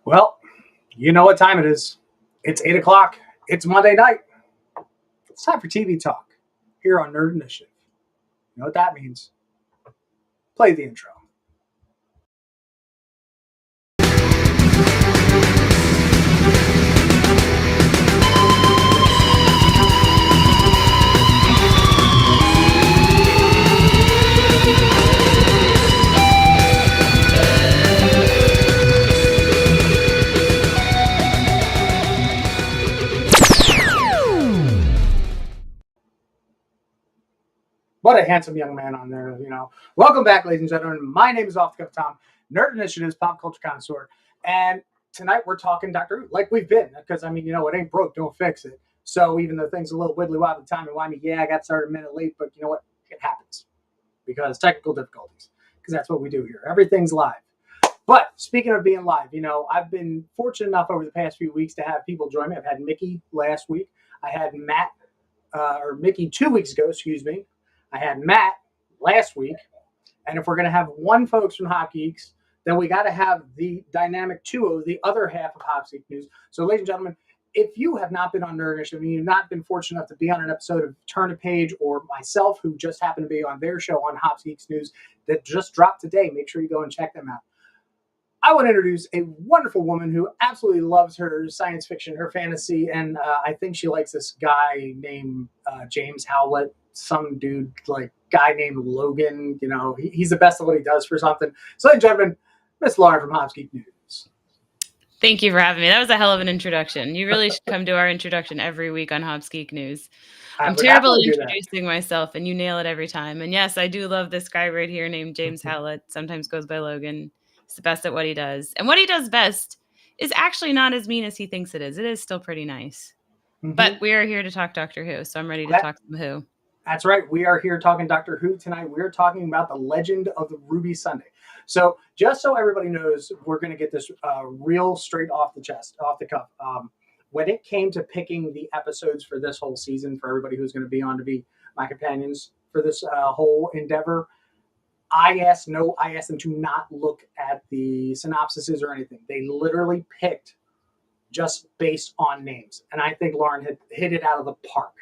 Well, you know what time it is. It's 8 o'clock. It's Monday night. It's time for TV talk here on Nerd Initiative. You know what that means? Play the intro. What a handsome young man on there, Welcome back, ladies and gentlemen. My name is Off the Cuff Tom, Nerd Initiative's Pop Culture Connoisseur. And tonight we're talking Doctor Who, like we've been, because, it ain't broke, don't fix it. So even though things are a little wibbly-wobbly, timey-wimey, I got started a minute late, but you know what? It happens. Because technical difficulties. Because that's what we do here. Everything's live. But speaking of being live, I've been fortunate enough over the past few weeks to have people join me. I've had Mickey last week. I had Mickey 2 weeks ago, excuse me. I had Matt last week. And if we're going to have one folks from Hop Geeks, then we got to have the dynamic duo, the other half of Hop Geek News. So, ladies and gentlemen, if you have not been on Nerd Initiative and you've not been fortunate enough to be on an episode of Turn a Page or myself, who just happened to be on their show on Hop Geeks News that just dropped today, make sure you go and check them out. I want to introduce a wonderful woman who absolutely loves her science fiction, her fantasy, and I think she likes this guy named James Howlett, some dude, guy named Logan. He's the best at what he does for something. So, ladies and gentlemen, Miss Lauren from Hops Geek News. Thank you for having me. That was a hell of an introduction. You really should come to our introduction every week on Hops Geek News. I'm terrible at introducing myself, and you nail it every time. And yes, I do love this guy right here named James Howlett. Sometimes goes by Logan. He's the best at what he does. And what he does best is actually not as mean as he thinks it is. It is still pretty nice. Mm-hmm. But we are here to talk Doctor Who, so I'm ready to talk some Who. That's right. We are here talking Doctor Who tonight. We're talking about the Legend of the Ruby Sunday. So just so everybody knows, we're going to get this real straight off the chest, off the cuff. When it came to picking the episodes for this whole season, for everybody who's going to be on to be my companions for this whole endeavor, I asked them to not look at the synopsises or anything. They literally picked just based on names. And I think Lauren had hit it out of the park,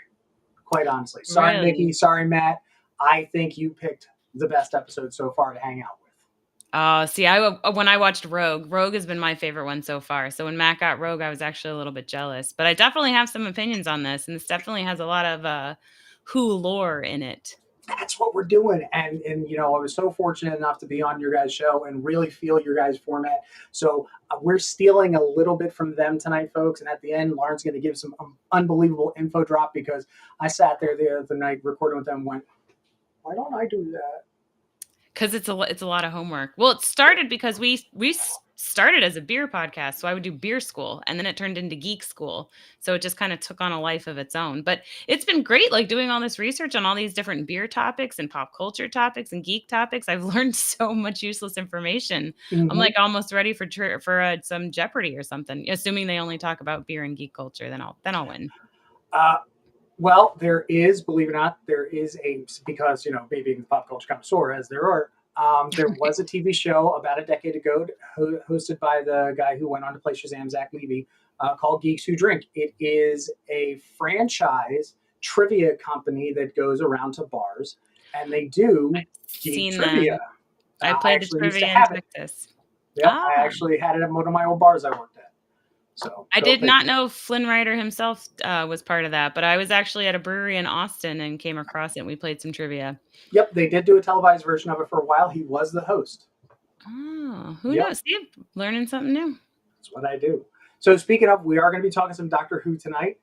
quite honestly. Sorry, really? Mickey. Sorry, Matt. I think you picked the best episode so far to hang out with. When I watched Rogue has been my favorite one so far. So when Matt got Rogue, I was actually a little bit jealous. But I definitely have some opinions on this. And this definitely has a lot of Who lore in it. That's what we're doing. And I was so fortunate enough to be on your guys' show and really feel your guys' format. So we're stealing a little bit from them tonight, folks. And at the end, Lauren's going to give some unbelievable info drop, because I sat there the other night recording with them and went, why don't I do that? Because it's a lot of homework. Well, it started because we started as a beer podcast, so I would do beer school, and then it turned into geek school. So it just kind of took on a life of its own. But it's been great, doing all this research on all these different beer topics and pop culture topics and geek topics. I've learned so much useless information. Mm-hmm. I'm almost ready for some Jeopardy or something. Assuming they only talk about beer and geek culture, then I'll win. Well, there is, believe it or not, because, me being the pop culture connoisseur, as there are, there was a TV show about a decade ago hosted by the guy who went on to play Shazam, Zach Levy, called Geeks Who Drink. It is a franchise trivia company that goes around to bars, and they do geek trivia. I played the trivia in Texas. Yeah, I actually had it at one of my old bars I worked at. So I did not know Flynn Rider himself was part of that, but I was actually at a brewery in Austin and came across it, and we played some trivia. Yep, they did do a televised version of it for a while. He was the host. Oh, who knows? See, learning something new. That's what I do. So speaking of, we are going to be talking some Doctor Who tonight.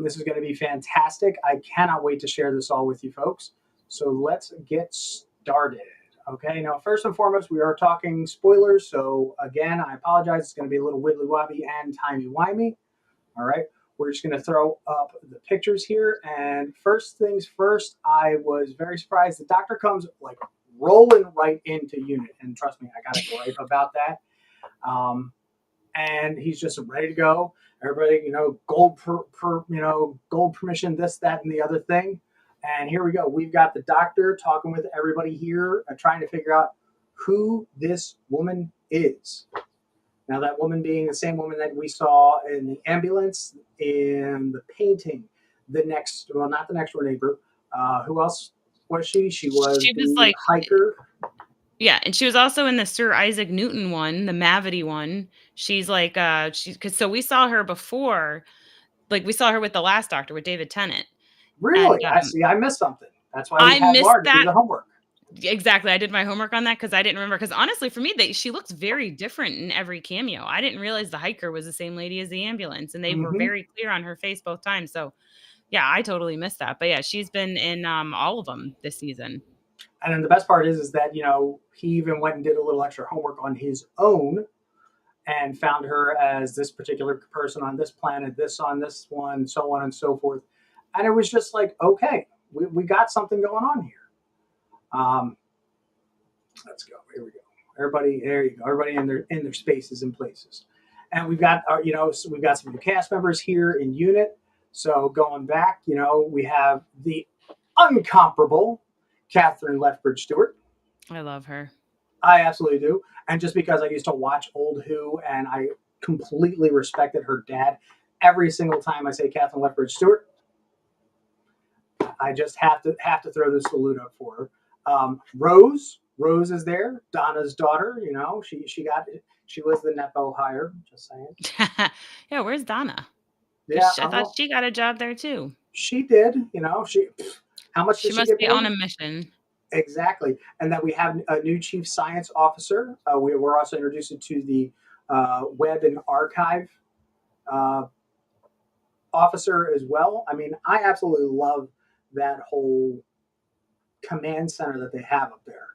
This is going to be fantastic. I cannot wait to share this all with you folks. So let's get started. Okay, now first and foremost, we are talking spoilers. So again, I apologize. It's going to be a little wibbly-wobbly and timey-wimey. All right, we're just going to throw up the pictures here. And first things first, I was very surprised. The Doctor comes rolling right into unit. And trust me, I got a gripe about that. And he's just ready to go. Everybody, gold permission, this, that, and the other thing. And here we go. We've got the Doctor talking with everybody here, trying to figure out who this woman is. Now, that woman being the same woman that we saw in the ambulance, in the painting, not the next door neighbor. Who else was she? She was She was the like, hiker. yeah, and she was also in the Sir Isaac Newton one, the Mavity one. She's like, cause so we saw her before, like we saw her with the last Doctor with David Tennant, and Really? I see. I missed something. That's why we I had missed Laura to do that. the homework. Exactly. I did my homework on that because I didn't remember. Because honestly, for me, she looks very different in every cameo. I didn't realize the hiker was the same lady as the ambulance, and they were Hmm. very clear on her face both times. So yeah, I totally missed that. But yeah, she's been in all of them this season. And then the best part is that he even went and did a little extra homework on his own and found her as this particular person on this planet, this on this one, so on and so forth. And it was just like, okay, we got something going on here. Um, let's go. Here we go. Everybody, there you go. Everybody in their spaces and places. And we've got so we've got some new cast members here in unit. So going back, we have the uncomparable Catherine Lethbridge Stewart. I love her. I absolutely do. And just because I used to watch old Who and I completely respected her dad, every single time I say Catherine Lethbridge Stewart, I just have to throw the salute up for her. Rose is there, Donna's daughter. She was the nepo hire. Just saying. Yeah, where's Donna? Yeah, I thought she got a job there too. she did. How much She did she must get be paid? on a mission. Exactly. And then we have a new chief science officer. We're also introduced to the web and archive uh, officer as well. I mean, I absolutely love that whole command center that they have up there.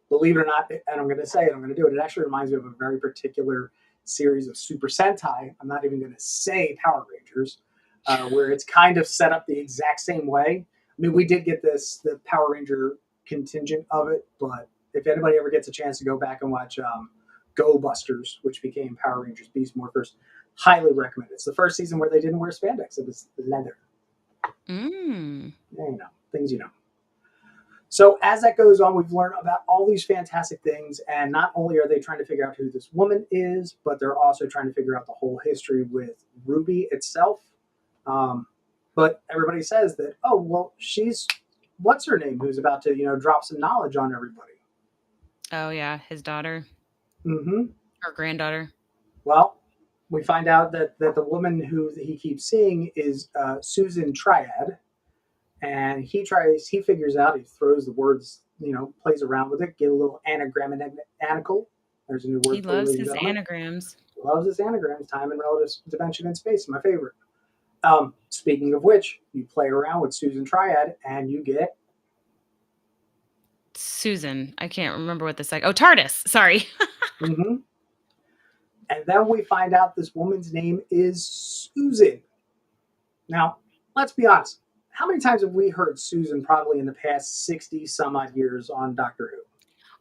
Believe it or not, and I'm going to say it, I'm going to do it. It actually reminds me of a very particular series of Super Sentai. I'm not even going to say Power Rangers, where it's kind of set up the exact same way. I mean, we did get the Power Ranger contingent of it, but if anybody ever gets a chance to go back and watch Go Busters, which became Power Rangers Beast Morphers, highly recommend it. It's the first season where they didn't wear spandex; it was leather. Mm. Things you know. So as that goes on, we've learned about all these fantastic things, and not only are they trying to figure out who this woman is, but they're also trying to figure out the whole history with Ruby itself. But everybody says that, oh, well, she's what's her name, who's about to drop some knowledge on everybody. Oh yeah, his daughter. Mm-hmm. Her granddaughter. Well, we find out that the woman who he keeps seeing is Susan Triad, and he figures out, he throws the words, plays around with it, get a little anagram. There's a new word He for you, loves ladies his and gentlemen. anagrams. Loves his anagrams, time and relative dimension and space, my favorite. Speaking of which, you play around with Susan Triad and you get Susan. I can't remember what the second. Oh, TARDIS. Sorry. mm-hmm. And then we find out this woman's name is Susan. Now, let's be honest. How many times have we heard Susan probably in the past 60 some odd years on Doctor Who?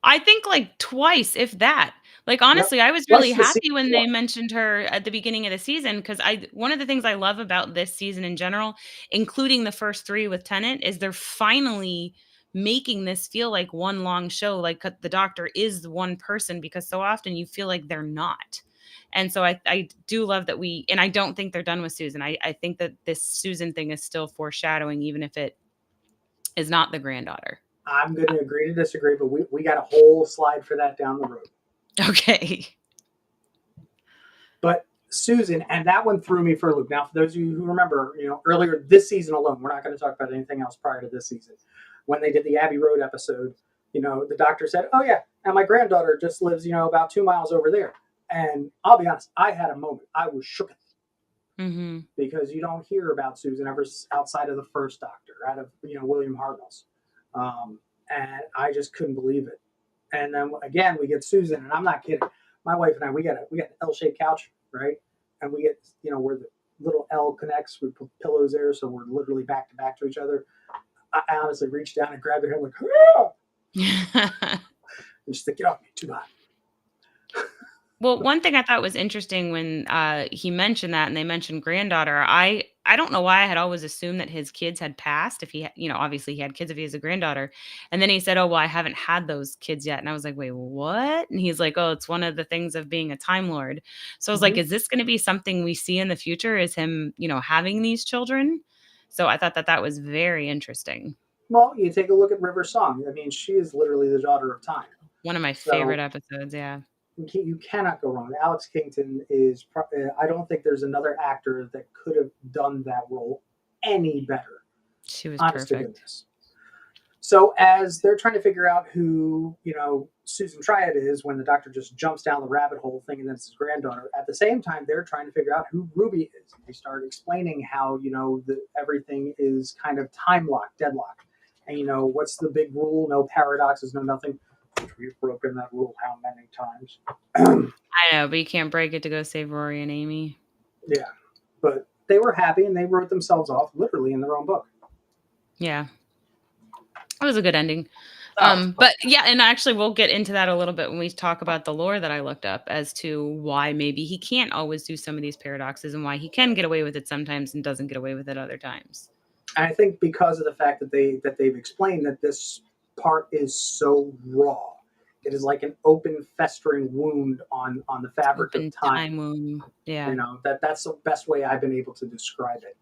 I think like twice, if that. Like Yep. honestly, I was really Twice this happy season. when they mentioned her at the beginning of the season because one of the things I love about this season in general, including the first 3 with Tennant, is they're finally making this feel like one long show. Like the Doctor is one person because so often you feel like they're not. And so I do love that and I don't think they're done with Susan. I think that this Susan thing is still foreshadowing, even if it is not the granddaughter. I'm going to agree to disagree, but we got a whole slide for that down the road. Okay. But Susan, and that one threw me for a loop. Now, for those of you who remember, earlier this season alone, we're not going to talk about anything else prior to this season. When they did the Abbey Road episode, the doctor said, "Oh yeah, and my granddaughter just lives, about 2 miles over there." And I'll be honest, I had a moment. I was shook Mm-hmm. because you don't hear about Susan ever outside of the first Doctor, out of William Hartnell's. And I just couldn't believe it. And then again, we get Susan, and I'm not kidding. My wife and I, we got an L-shaped couch, right? And we get, where the little L connects. We put pillows there, so we're literally back to back to each other. I honestly reached down and grabbed her head like, ah! And she's like, "Get off me, too hot." Well, one thing I thought was interesting when he mentioned that, and they mentioned granddaughter. I don't know why I had always assumed that his kids had passed. If he, obviously he had kids if he has a granddaughter, and then he said, "Oh, well, I haven't had those kids yet," and I was like, "Wait, what?" And he's like, "Oh, it's one of the things of being a Time Lord." So I was like, Mhm. "Is this going to be something we see in the future? Is him, having these children?" So I thought that that was very interesting. Well, you take a look at River Song. I mean, she is literally the daughter of time. One of my favorite So episodes. Yeah, you cannot go wrong. Alex Kington is. I don't think there's another actor that could have done that role any better. she was Honest to perfect. goodness. So as they're trying to figure out who Susan Triad is, when the doctor just jumps down the rabbit hole thinking that's his granddaughter, at the same time they're trying to figure out who Ruby is. They start explaining how everything is kind of time locked, deadlocked, and what's the big rule? No paradoxes, no nothing. We've broken that rule how many times? I know, but you can't break it to go save Rory and Amy. Yeah, but they were happy and they wrote themselves off literally in their own book. Yeah, it was a good ending. Oh, But yeah, and actually we'll get into that a little bit when we talk about the lore that I looked up as to why maybe he can't always do some of these paradoxes and why he can get away with it sometimes and doesn't get away with it other times. and I think because of the fact that they've explained that this part is so raw, it is like an open, festering wound on the fabric of Open time. time womb. Yeah. That's the best way I've been able to describe it.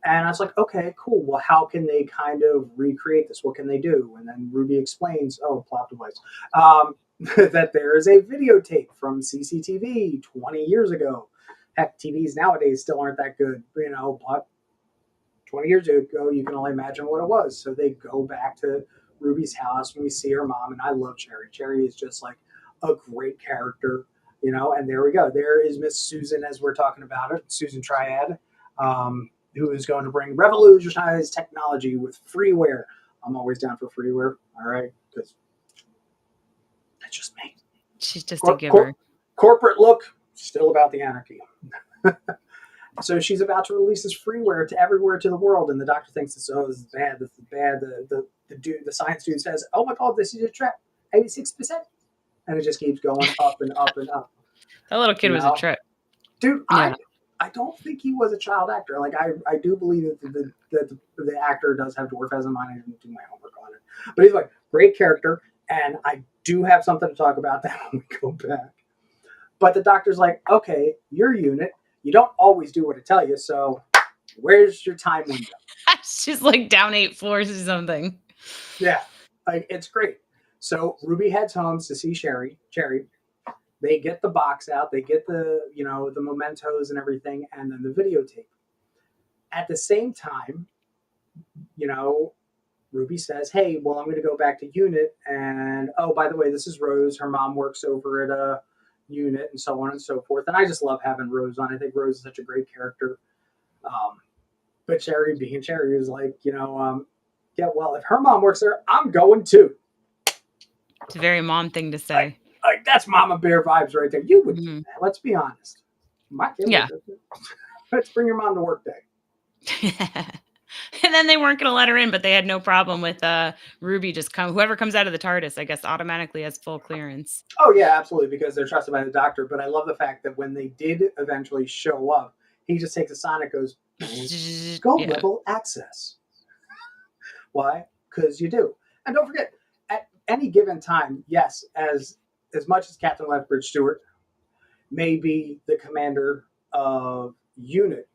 And I was like, okay, cool. Well, how can they kind of recreate this? What can they do? And then Ruby explains, oh, plot device, that there is a videotape from CCTV 20 years ago. Heck, TVs nowadays still aren't that good, but 20 years ago, you can only imagine what it was. So they go back to Ruby's house and we see her mom. And I love Cherry. Cherry is just like a great character, and there we go. There is Miss Susan, as we're talking about it, Susan Triad, who is going to bring revolutionized technology with freeware. I'm always down for freeware, all right? Because that's just me. She's just a Cor- giver. cor- corporate look, still about the anarchy. So she's about to release this freeware to everywhere to the world, and the doctor thinks this is bad. This is bad. The science dude says, "Oh my god, this is a trap. 86%," and it just keeps going up and up and up. That little kid You was a know, trip. dude, I Yeah. I don't think he was a child actor. Like I do believe that the actor does have dwarfism. I didn't do my homework on it, but he's like great character, and I do have something to talk about that when we go back. But the doctor's like, okay, your unit, you don't always do what I tell you, so where's your time window? She's like down 8 floors or something. Yeah, like it's great. So Ruby heads home to see Cherry. They get the box out, they get the mementos and everything, and then the videotape. At the same time, you know, Ruby says, "Hey, well, I'm going to go back to Unit, and oh, by the way, this is Rose. Her mom works over at a Unit, and so on and so forth." And I just love having Rose on. I think Rose is such a great character. Um, but Cherry, being Cherry, is like, yeah, well, if her mom works there, I'm going too. It's a very mom thing to Like, say. like that's Mama Bear vibes right there. You would do Mhm. that. Let's be honest. My kid would Yeah. do that. Let's bring your mom to work day. And then they weren't going to let her in, but they had no problem with Ruby just come. Whoever comes out of the TARDIS, I guess, automatically has full clearance. Oh yeah, absolutely, because they're trusted by the doctor. But I love the fact that when they did eventually show up, he just takes a sonic, goes gold Yeah. level access. Why? Because you do. And don't forget, at any given time, yes, as much as Captain Lethbridge Stewart may be the commander of unit,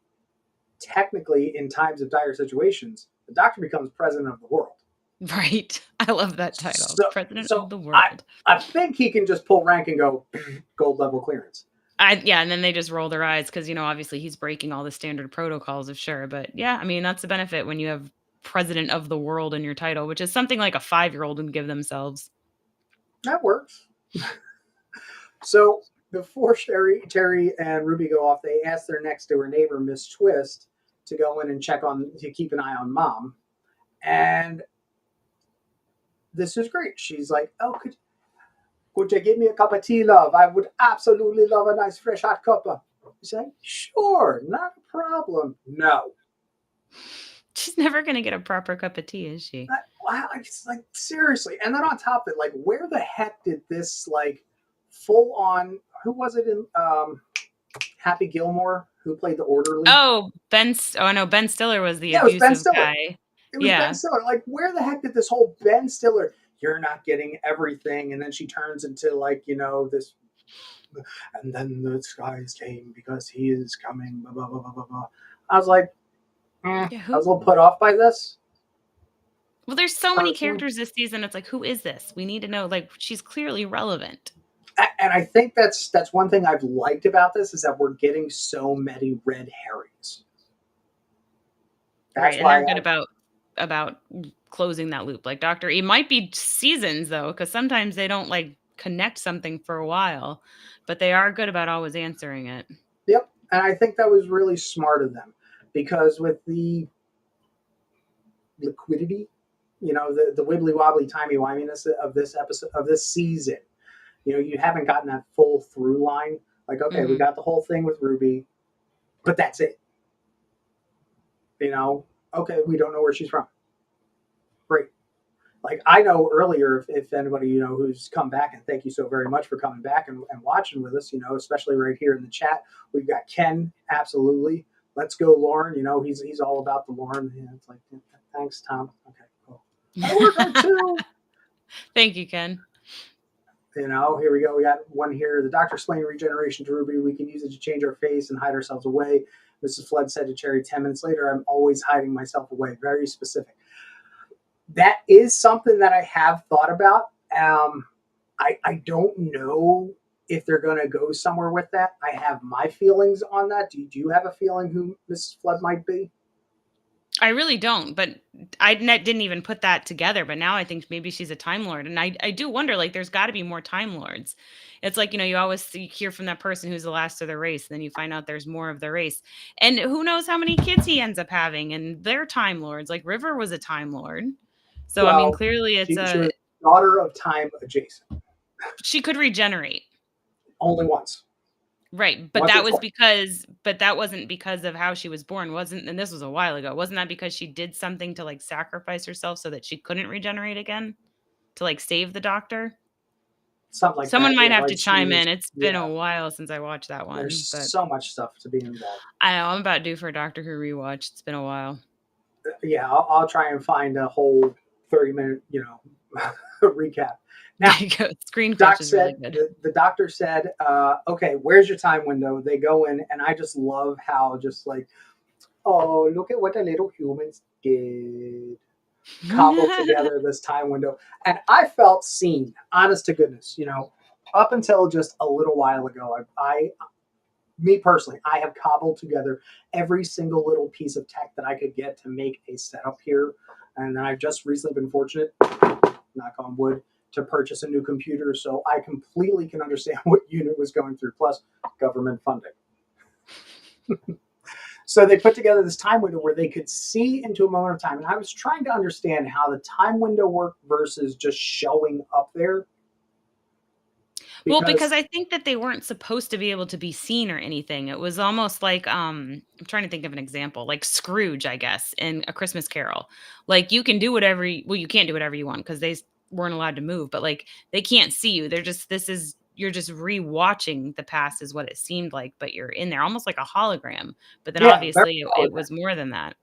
technically in times of dire situations, the doctor becomes president of the world. Right. I love that title. So President of so the I world. I think he can just pull rank and go gold level clearance. Yeah, and then they just roll their eyes because obviously he's breaking all the standard protocols of sure. But yeah, I mean that's the benefit when you have president of the world in your title, which is something like a 5-year-old would give themselves. That works. So before Terry and Ruby go off, they ask their next door neighbor, Miss Twist, to go in and to keep an eye on Mom. And this is great. She's like, "Oh, could you give me a cup of tea, love? I would absolutely love a nice fresh hot cuppa." He's like, "Sure, not a problem." No. She's never gonna get a proper cup of tea, is she? Wow, it's like seriously. And then on top of it, like, where the heck did this like full on. Who was it in Happy Gilmore? Who played the orderly? Oh, Oh no, Ben Stiller was the Yeah, it was Ben abusive Stiller. guy. It was Ben Yeah. Stiller. Like, where the heck did this whole Ben Stiller? You're not getting everything, and then she turns into like this. And then the skies came because he is coming. Blah blah blah blah blah. I was like, Yeah, I was a little put off by this. Well, there's so many Personally. characters this season. It's like, who is this? We need to know. Like, she's clearly relevant. And I think that's one thing I've liked about this is that we're getting so many red herrings. Right, and they're good about closing that loop. Like Dr. E might be seasons though, because sometimes they don't like connect something for a while, but they are good about always answering it. Yep, and I think that was really smart of them because with the liquidity, the wibbly wobbly timey wiminess of this episode of this season, you haven't gotten that full through line. Like, okay, we got the whole thing with Ruby, but that's it. Okay, we don't know where she's from. Great. Like, I know earlier, if anybody, who's come back, and thank you so very much for coming back and watching with us, especially right here in the chat. We've got Ken, absolutely. Let's go, Lauren. He's all about the Lauren. It's like, thanks, Tom. Okay, cool. I work on too. Thank you, Ken. Here we go. We got one here. The doctor explained regeneration to Ruby. We can use it to change our face and hide ourselves away. Mrs. Flood said to Cherry 10 minutes later, I'm always hiding myself away. Very specific. That is something that I have thought about. I don't know if they're going to go somewhere with that. I have my feelings on that. Do you have a feeling who Mrs. Flood might be? I really don't, but I didn't even put that together. But now I think maybe she's a Time Lord. And I do wonder, like, there's got to be more Time Lords. It's like, you always hear from that person who's the last of the race. And then you find out there's more of the race. And who knows how many kids he ends up having. And they're Time Lords. Like, River was a Time Lord. So, I mean, clearly it's she was daughter of time adjacent. She could regenerate. Only once. Right, but that wasn't because of how she was born, and this was a while ago. Wasn't that because she did something to like sacrifice herself so that she couldn't regenerate again to like save the doctor? Something like Someone that. might have to chime in. It's been a while since I watched that one. There's so much stuff to be involved. I know, I'm about due for a Doctor Who rewatch. It's been a while. Yeah, I'll try and find a whole 30-minute, recap. Now, Screen Crush is really good. The doctor said, okay, where's your time window? They go in, and I just love how just like, oh, look at what the little humans did. Cobbled together this time window. And I felt seen, honest to goodness. Up until just a little while ago, me personally, I have cobbled together every single little piece of tech that I could get to make a setup here. And then I've just recently been fortunate, knock on wood, to purchase a new computer, so I completely can understand what unit was going through, plus government funding. So they put together this time window where they could see into a moment of time, and I was trying to understand how the time window worked versus just showing up there. Because I think that they weren't supposed to be able to be seen or anything. It was almost like I'm trying to think of an example, like Scrooge, I guess, in A Christmas Carol. Like you can do whatever you can't do whatever you want because they weren't allowed to move, but like they can't see you. You're just rewatching the past is what it seemed like, but you're in there almost like a hologram. But then obviously it was more than that.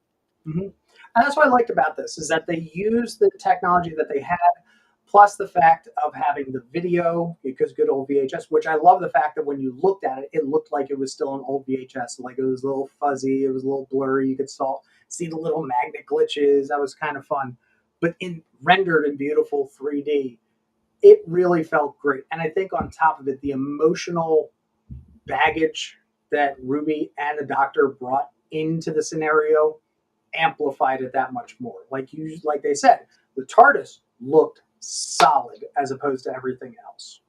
Mm-hmm. And that's what I liked about this is that they used the technology that they had, plus the fact of having the video, because good old VHS, which I love the fact that when you looked at it, it looked like it was still an old VHS. Like it was a little fuzzy, it was a little blurry. You could see the little magnet glitches. That was kind of fun. But rendered in beautiful 3D, it really felt great. And I think on top of it, the emotional baggage that Ruby and the doctor brought into the scenario amplified it that much more. Like they said, the TARDIS looked solid as opposed to everything else.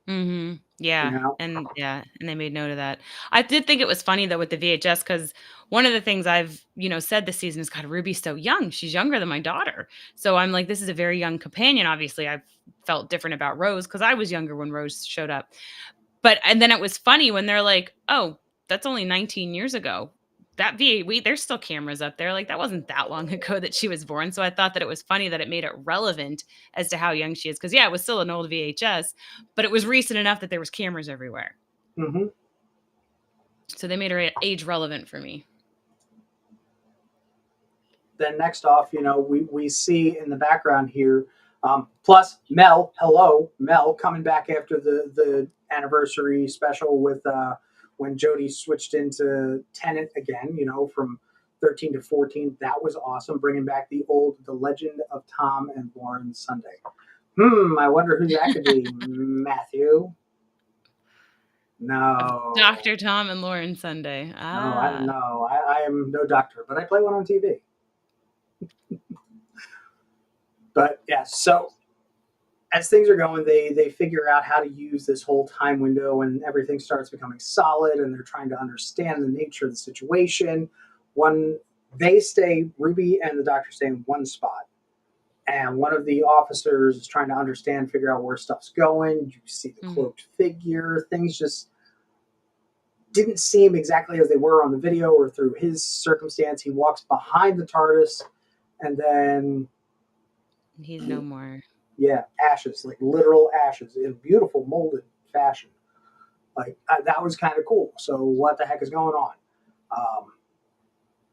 Mm-hmm. Yeah. And they made note of that. I did think it was funny though with the VHS because one of the things I've, said this season is God, Ruby's so young. She's younger than my daughter. So I'm like, this is a very young companion. Obviously, I've felt different about Rose because I was younger when Rose showed up. And then it was funny when they're like, oh, that's only 19 years ago. that there's still cameras up there. Like, that wasn't that long ago that she was born. So I thought that it was funny that it made it relevant as to how young she is. Because yeah, it was still an old VHS, but it was recent enough that there was cameras everywhere. Mm-hmm. So they made her age relevant for me. Then next off, we see in the background here, plus Mel, hello, Mel coming back after the anniversary special with when Jodie switched into Tennant again, from 13 to 14. That was awesome, bringing back the Legend of Tom and Lauren Sunday. I wonder who that could be. Matthew? No. Dr. Tom and Lauren Sunday. No, I am no doctor, but I play one on TV. But yeah, so as things are going, they figure out how to use this whole time window, and everything starts becoming solid, and they're trying to understand the nature of the situation. Ruby and the doctor stay in one spot, and one of the officers is trying to figure out where stuff's going. You see the cloaked figure. Things just didn't seem exactly as they were on the video or through his circumstance. He walks behind the TARDIS, and then he's no more. Yeah, ashes, like literal ashes in beautiful molded fashion. Like that was kind of cool. So what the heck is going on?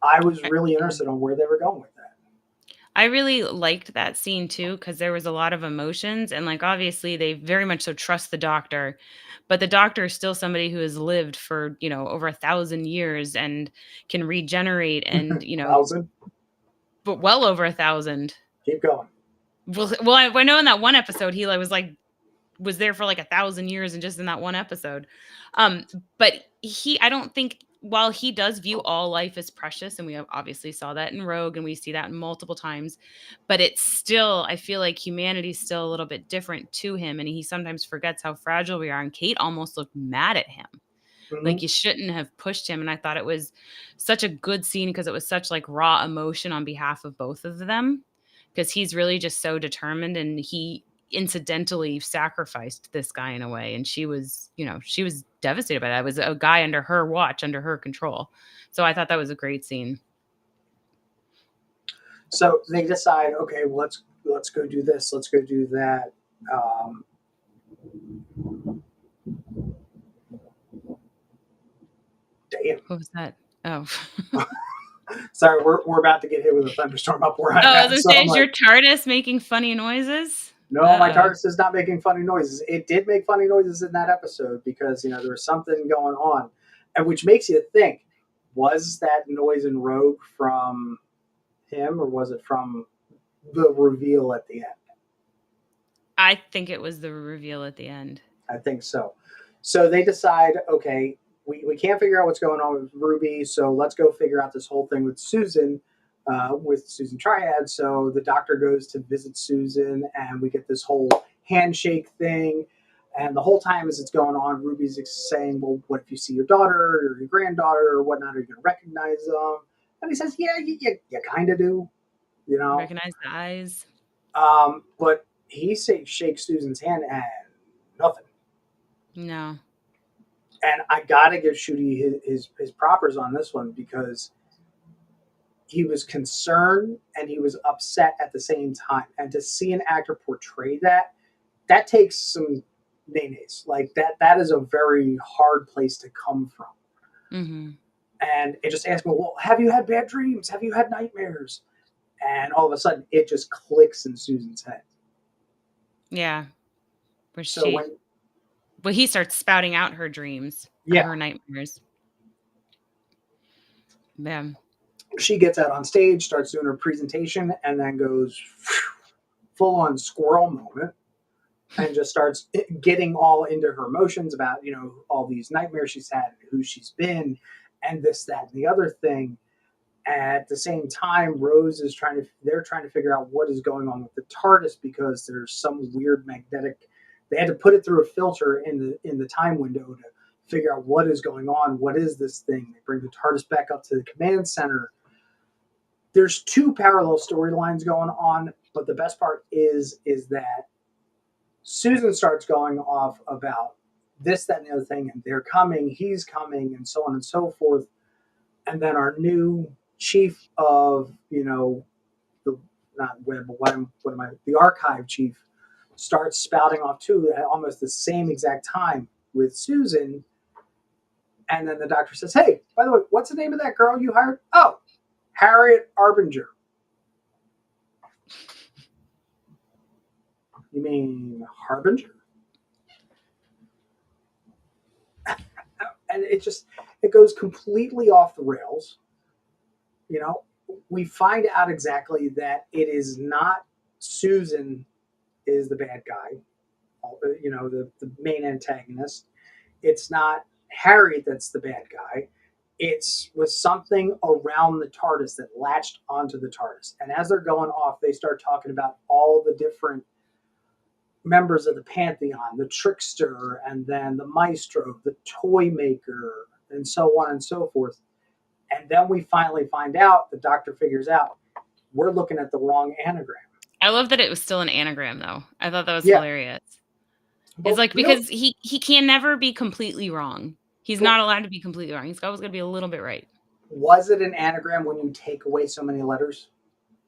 I was really interested on where they were going with that. I really liked that scene too, because there was a lot of emotions, and like obviously they very much so trust the doctor, but the doctor is still somebody who has lived for over 1,000 years and can regenerate, and 1,000, but well over 1,000. Keep going. Well, I know in that one episode he was there for like 1,000 years, and just in that one episode, but I don't think, while he does view all life as precious, and we obviously saw that in Rogue, and we see that multiple times, but it's still, I feel like humanity's still a little bit different to him, and he sometimes forgets how fragile we are. And Kate almost looked mad at him. Mm-hmm. Like, you shouldn't have pushed him. And I thought it was such a good scene because it was such like raw emotion on behalf of both of them, because he's really just so determined, and he incidentally sacrificed this guy in a way, and she was devastated by that. It was a guy under her watch, under her control. So I thought that was a great scene. So they decide, okay, well, let's go do this, let's go do that. Damn. What was that? Oh. Sorry, we're about to get hit with a thunderstorm up where I'm at. Is your TARDIS making funny noises? No, my TARDIS is not making funny noises. It did make funny noises in that episode because, there was something going on. And which makes you think, was that noise in Rogue from him, or was it from the reveal at the end? I think it was the reveal at the end. I think so. So they decide, okay, we can't figure out what's going on with Ruby, so let's go figure out this whole thing with Susan Triad. So the doctor goes to visit Susan, and we get this whole handshake thing. And the whole time as it's going on, Ruby's saying, well, what if you see your daughter or your granddaughter or whatnot? Are you going to recognize them? And he says, yeah, you kind of do. Recognize the eyes. But he shakes Susan's hand and nothing. No. And I got to give Ncuti his propers on this one, because he was concerned and he was upset at the same time. And to see an actor portray that takes some nays. Like that is a very hard place to come from. Mm-hmm. And it just asks me, well, have you had bad dreams? Have you had nightmares? And all of a sudden it just clicks in Susan's head. Yeah. When he starts spouting out her dreams, her nightmares. Yeah. She gets out on stage, starts doing her presentation, and then goes full on squirrel moment and just starts getting all into her emotions about, all these nightmares she's had, who she's been, and this, that, and the other thing. At the same time, Rose is they're trying to figure out what is going on with the TARDIS, because there's some weird magnetic, they had to put it through a filter in the time window to figure out what is going on. What is this thing? They bring the TARDIS back up to the command center. There's two parallel storylines going on, but the best part is that Susan starts going off about this, that, and the other thing, and they're coming, he's coming, and so on and so forth. And then our new chief of, the not web, but what am I? The archive chief starts spouting off too at almost the same exact time with Susan. And then the doctor says, "Hey, by the way, what's the name of that girl you hired? Oh, Harriet Arbinger." You mean Harbinger? And it goes completely off the rails. We find out exactly that it is not Susan is the bad guy, the main antagonist. It's not Harry that's the bad guy. It's was something around the TARDIS that latched onto the TARDIS. And as they're going off, they start talking about all the different members of the Pantheon, the trickster, and then the maestro, the toy maker, and so on and so forth. And then we finally find out, the doctor figures out, we're looking at the wrong anagram. I love that it was still an anagram, though. I thought that was hilarious. It's like, because he can never be completely wrong. He's not allowed to be completely wrong. He's always going to be a little bit right. Was it an anagram when you take away so many letters?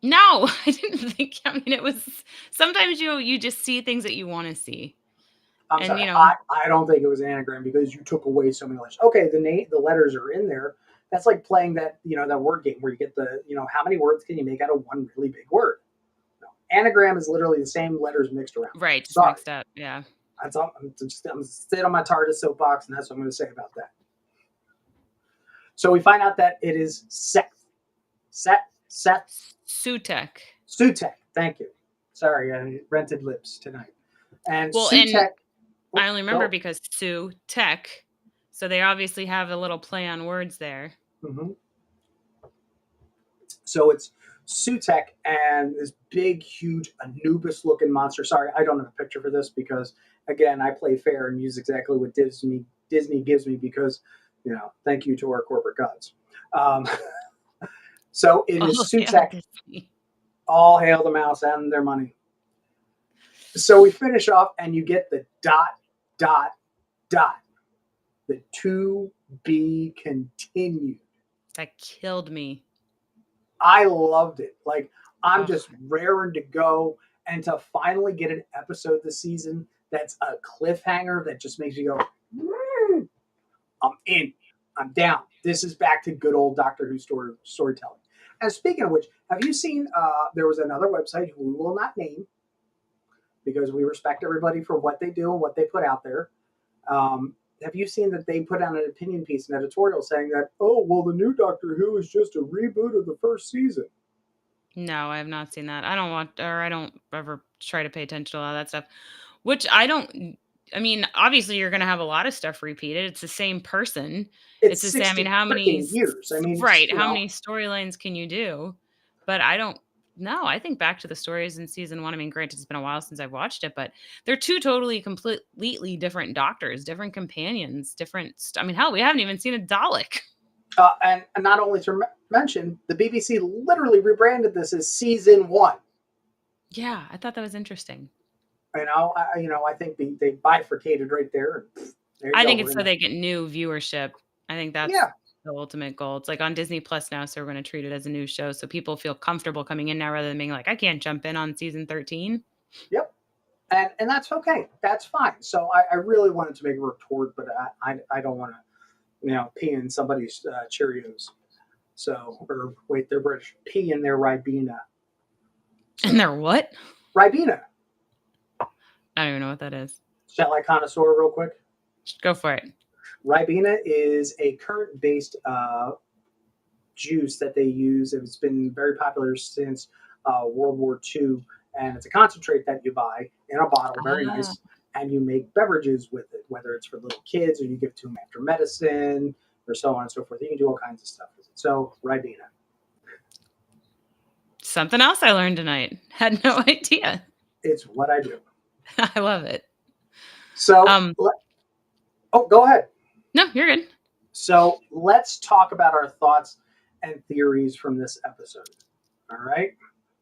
No, I didn't think. I mean, it was sometimes you just see things that you want to see. I'm sorry, I don't think it was an anagram because you took away so many letters. Okay, the letters are in there. That's like playing that that word game where you get the how many words can you make out of one really big word. No. Anagram is literally the same letters mixed around. Right, just mixed up. Yeah. That's all. I'm sitting on my TARDIS soapbox, and that's what I'm going to say about that. So we find out that it is Seth. Sutek. Thank you. Sorry, I rented lips tonight. And Sutek. I only remember because Sutek. So they obviously have a little play on words there. Mm-hmm. So it's Sutek and this big, huge Anubis-looking monster. Sorry, I don't have a picture for this because, again, I play fair and use exactly what Disney gives me because, thank you to our corporate gods. So it is Sutek. All hail the mouse and their money. So we finish off and you get the ... The to be continued. That killed me. I loved it. Like, I'm just raring to go. And to finally get an episode this season that's a cliffhanger that just makes you go, I'm in. I'm down. This is back to good old Doctor Who storytelling. And speaking of which, have you seen, there was another website who we will not name because we respect everybody for what they do and what they put out there. Have you seen that they put out an opinion piece, an editorial saying that, the new Doctor Who is just a reboot of the first season? No, I have not seen that. I don't ever try to pay attention to all that stuff, which I mean, obviously you're going to have a lot of stuff repeated. It's the same person. It's the same. I mean, how many years? I mean, right. How many storylines can you do? But I think back to the stories in season 1. I mean, granted, it's been a while since I've watched it, but they're two totally, completely different doctors, different companions, different. I mean, hell, we haven't even seen a Dalek. And not only to mention, the BBC literally rebranded this as season 1. Yeah, I thought that was interesting. I think they bifurcated right there. I think it's so they get new viewership. I think that's the ultimate goal. It's like on Disney Plus now, so we're going to treat it as a new show so people feel comfortable coming in now rather than being like, I can't jump in on season 13. Yep. And that's okay. That's fine. So I really wanted to make a retort, but I don't want to, pee in somebody's Cheerios. So, or wait, they're British. Pee in their Ribena. And they're what? Ribena. I don't even know what that is. Shall I connoisseur real quick? Go for it. Ribena is a currant-based juice that they use. It's been very popular since World War II, and it's a concentrate that you buy in a bottle, very nice, and you make beverages with it, whether it's for little kids or you give it to them after medicine or so on and so forth. You can do all kinds of stuff with it. So, Ribena. Something else I learned tonight. Had no idea. It's what I do. I love it. So, go ahead. No, you're good. So let's talk about our thoughts and theories from this episode. All right.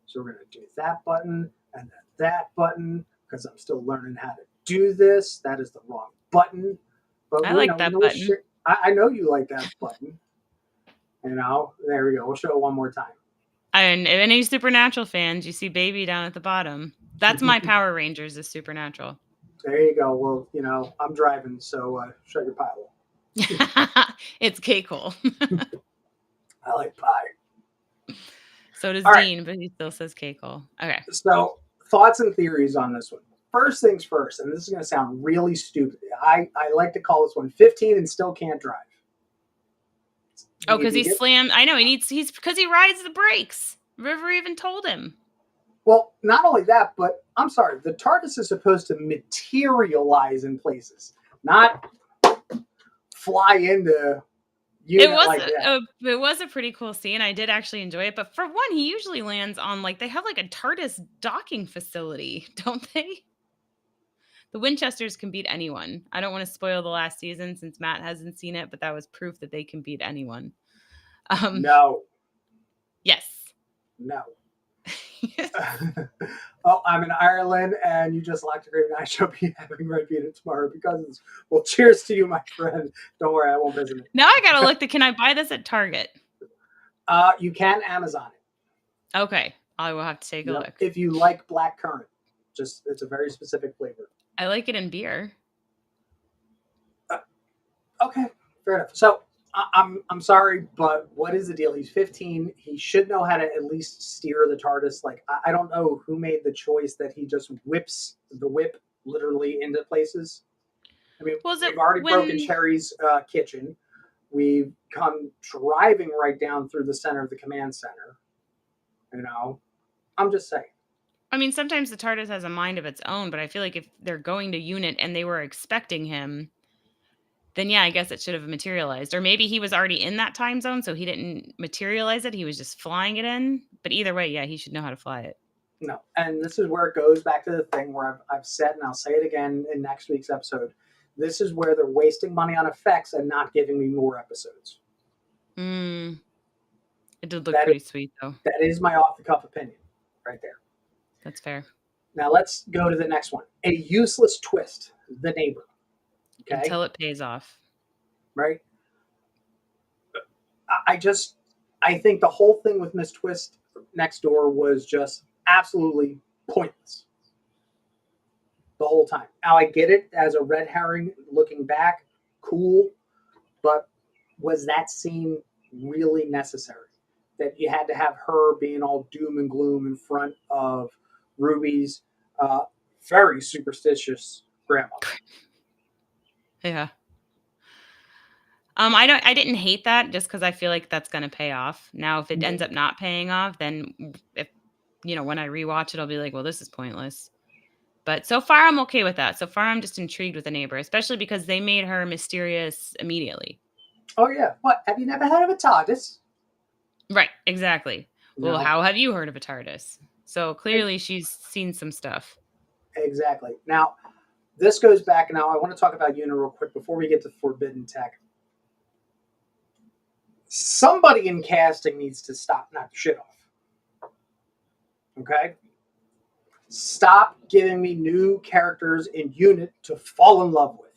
So we're going to do that button and then that button because I'm still learning how to do this. That is the wrong button. But I like that button. I know you like that button. You know, there we go. We'll show it one more time. And if any Supernatural fans, you see Baby down at the bottom. That's my Power Rangers is Supernatural. There you go. Well, you know, I'm driving, so shut your pie hole. It's K-Cole. I like pie. So does All Dean, right. but he still says K-Cole. Okay. So, thoughts and theories on this one. First things first, and this is going to sound really stupid. I like to call this one 15 and still can't drive. Oh, because he slammed. I know he's because he rides the brakes. River even told him. Well, not only that, but I'm sorry, the TARDIS is supposed to materialize in places, not fly into unit like that. It was a pretty cool scene. I did actually enjoy it. But for one, he usually lands on they have like a TARDIS docking facility, don't they? The Winchesters can beat anyone. I don't want to spoil the last season since Matt hasn't seen it, but that was proof that they can beat anyone. No. Yes. No. Oh, I'm in Ireland, and you just locked a great night. I shall be having red beat tomorrow because well, cheers to you, my friend. Don't worry, I won't visit it. Now I gotta look. Can I buy this at Target? You can Amazon it. Okay, I will have to take a look. If you like black currant, it's a very specific flavor. I like it in beer. Okay, fair enough. So I'm sorry, but what is the deal? He's 15. He should know how to at least steer the TARDIS. Like I don't know who made the choice that he just whips the whip literally into places. I mean, we've already broken Cherry's kitchen. We've come driving right down through the center of the command center. You know, I'm just saying. I mean, sometimes the TARDIS has a mind of its own, but I feel like if they're going to unit and they were expecting him, then yeah, I guess it should have materialized. Or maybe he was already in that time zone, so he didn't materialize it. He was just flying it in. But either way, yeah, he should know how to fly it. No, and this is where it goes back to the thing where I've said, and I'll say it again in next week's episode. This is where they're wasting money on effects and not giving me more episodes. It did look pretty sweet, though. That is my off-the-cuff opinion right there. That's fair. Now let's go to the next one. A useless twist, The Neighbor. Okay? Until it pays off. Right? I think the whole thing with Miss Twist next door was just absolutely pointless. The whole time. Now I get it as a red herring looking back, cool, but was that scene really necessary? That you had to have her being all doom and gloom in front of Ruby's very superstitious grandma. Yeah. I didn't hate that just because I feel like that's going to pay off. Now, if it ends up not paying off, then if when I rewatch it, I'll be like, well, this is pointless. But so far, I'm okay with that. So far, I'm just intrigued with The Neighbor, especially because they made her mysterious immediately. Oh, yeah. What? Have you never heard of a TARDIS? Right. Exactly. No. Well, how have you heard of a TARDIS? So clearly, she's seen some stuff. Exactly. Now, this goes back. Now, I want to talk about Una real quick before we get to Forbidden Tech. Somebody in casting needs to stop knocking shit off. Okay? Stop giving me new characters in Unit to fall in love with.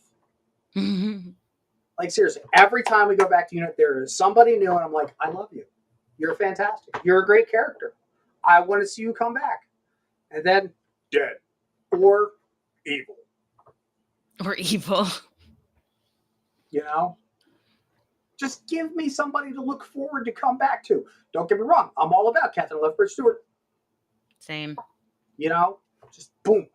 Like, seriously, every time we go back to Unit, there is somebody new, and I'm like, I love you. You're fantastic. You're a great character. I want to see you come back. And then, dead. Or evil. Or evil. You know? Just give me somebody to look forward to come back to. Don't get me wrong. I'm all about Catherine Lethbridge Stewart. Same. You know? Just boom.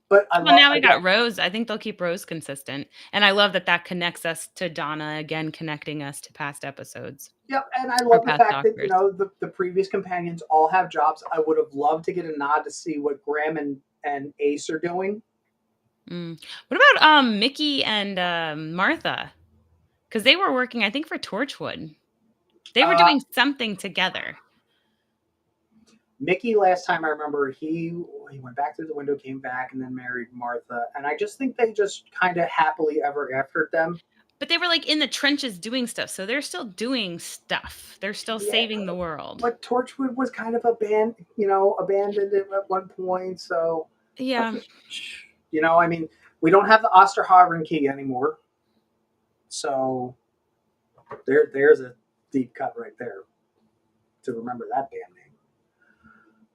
But now we got Rose. I think they'll keep Rose consistent. And I love that connects us to Donna, again, connecting us to past episodes. Yep, and I love the fact that, the previous companions all have jobs. I would have loved to get a nod to see what Graham and Ace are doing. What about Mickey and Martha? Because they were working, I think, for Torchwood. They were doing something together. Mickey, last time I remember, he went back through the window, came back, and then married Martha. And I just think they just kind of happily ever aftered them. But they were like in the trenches doing stuff. So they're still doing stuff. They're still saving the world. But Torchwood was kind of abandoned at one point. So, yeah. I mean, we don't have the Osterhaven key anymore. So there's a deep cut right there to remember that damn name.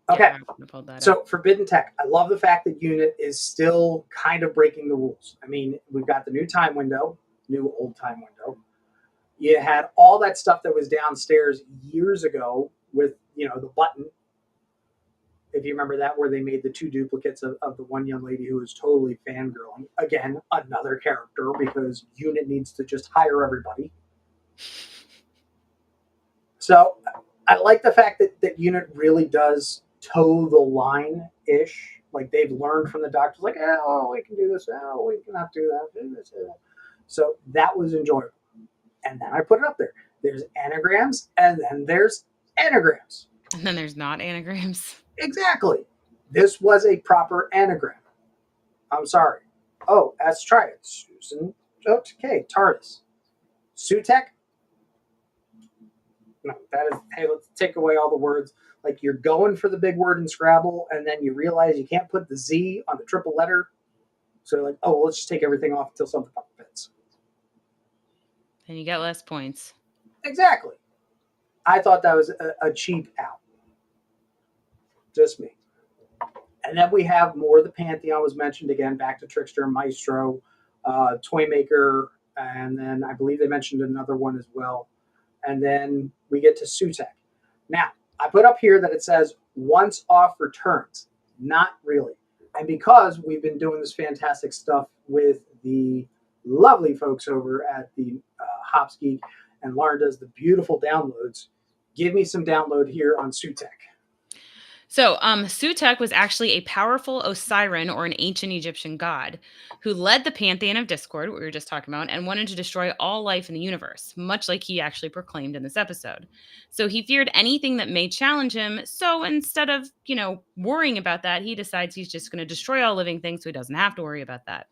Okay. Yeah, I pulled that So up. Forbidden Tech, I love the fact that Unit is still kind of breaking the rules. I mean, we've got the new time window, new old time window. You had all that stuff that was downstairs years ago with, the button. If you remember that, where they made the two duplicates of the one young lady who was totally fangirling. Again, another character, because Unit needs to just hire everybody. So I like the fact that Unit really does toe the line ish. Like they've learned from the doctors, like, oh, we can do this. Oh, we cannot do that. So that was enjoyable. And then I put it up there. There's anagrams, and then there's anagrams. And then there's not anagrams. Exactly. This was a proper anagram. I'm sorry. Oh, let's try it. Susan. Okay, TARDIS. Sutek. No, that is. Hey, let's take away all the words. Like you're going for the big word in Scrabble, and then you realize you can't put the Z on the triple letter. So you're like, oh, well, let's just take everything off until something fits. And you get less points. Exactly. I thought that was a cheap out. Just me. And then we have more. The Pantheon was mentioned again, back to Trickster, Maestro, Toymaker, and then I believe they mentioned another one as well. And then we get to Sutek. Now, I put up here that it says once off returns. Not really. And because we've been doing this fantastic stuff with the lovely folks over at the Hops Geek, and Lauren does the beautiful downloads, give me some download here on Sutek. So, Sutek was actually a powerful Osiren, or an ancient Egyptian god, who led the pantheon of discord, what we were just talking about, and wanted to destroy all life in the universe, much like he actually proclaimed in this episode. So he feared anything that may challenge him. So instead of, worrying about that, he decides he's just going to destroy all living things, so he doesn't have to worry about that.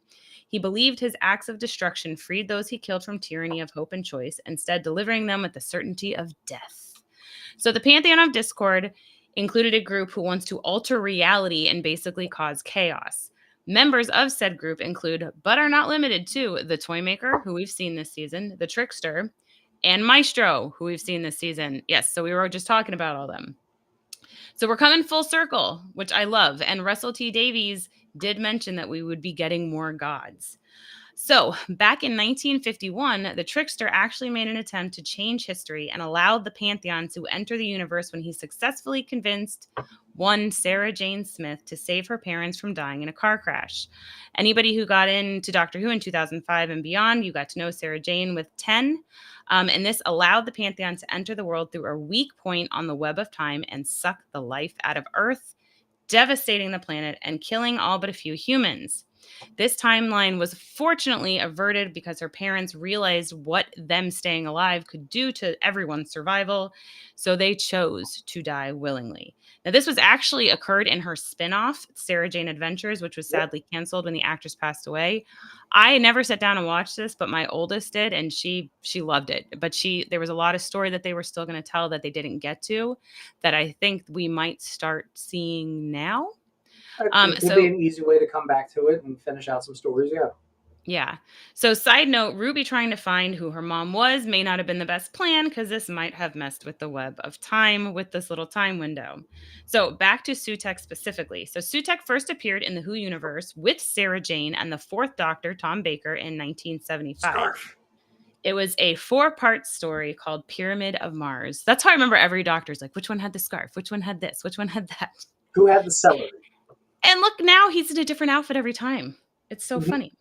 He believed his acts of destruction freed those he killed from tyranny of hope and choice, instead delivering them with the certainty of death. So the pantheon of discord included a group who wants to alter reality and basically cause chaos. Members of said group include, but are not limited to, the Toymaker, who we've seen this season, the Trickster, and Maestro, who we've seen this season. Yes, so we were just talking about all them. So we're coming full circle, which I love. And Russell T. Davies did mention that we would be getting more gods. So, back in 1951, the Trickster actually made an attempt to change history and allowed the Pantheon to enter the universe when he successfully convinced one Sarah Jane Smith to save her parents from dying in a car crash. Anybody who got into Doctor Who in 2005 and beyond, you got to know Sarah Jane with 10. And this allowed the Pantheon to enter the world through a weak point on the web of time and suck the life out of Earth, devastating the planet and killing all but a few humans. This timeline was fortunately averted because her parents realized what them staying alive could do to everyone's survival, so they chose to die willingly. Now, this was actually occurred in her spin-off, Sarah Jane Adventures, which was sadly canceled when the actress passed away. I never sat down and watched this, but my oldest did, and she loved it. But there was a lot of story that they were still going to tell that they didn't get to, that I think we might start seeing now. It would be an easy way to come back to it and finish out some stories. Yeah. Yeah. So, side note, Ruby trying to find who her mom was may not have been the best plan, because this might have messed with the web of time with this little time window. So, back to Sutek specifically. So, Sutek first appeared in the Who universe with Sarah Jane and the fourth Doctor, Tom Baker, in 1975. Scarf. It was a 4-part story called Pyramid of Mars. That's how I remember every Doctor's like, which one had the scarf? Which one had this? Which one had that? Who had the celery? And look, now he's in a different outfit every time. It's so funny.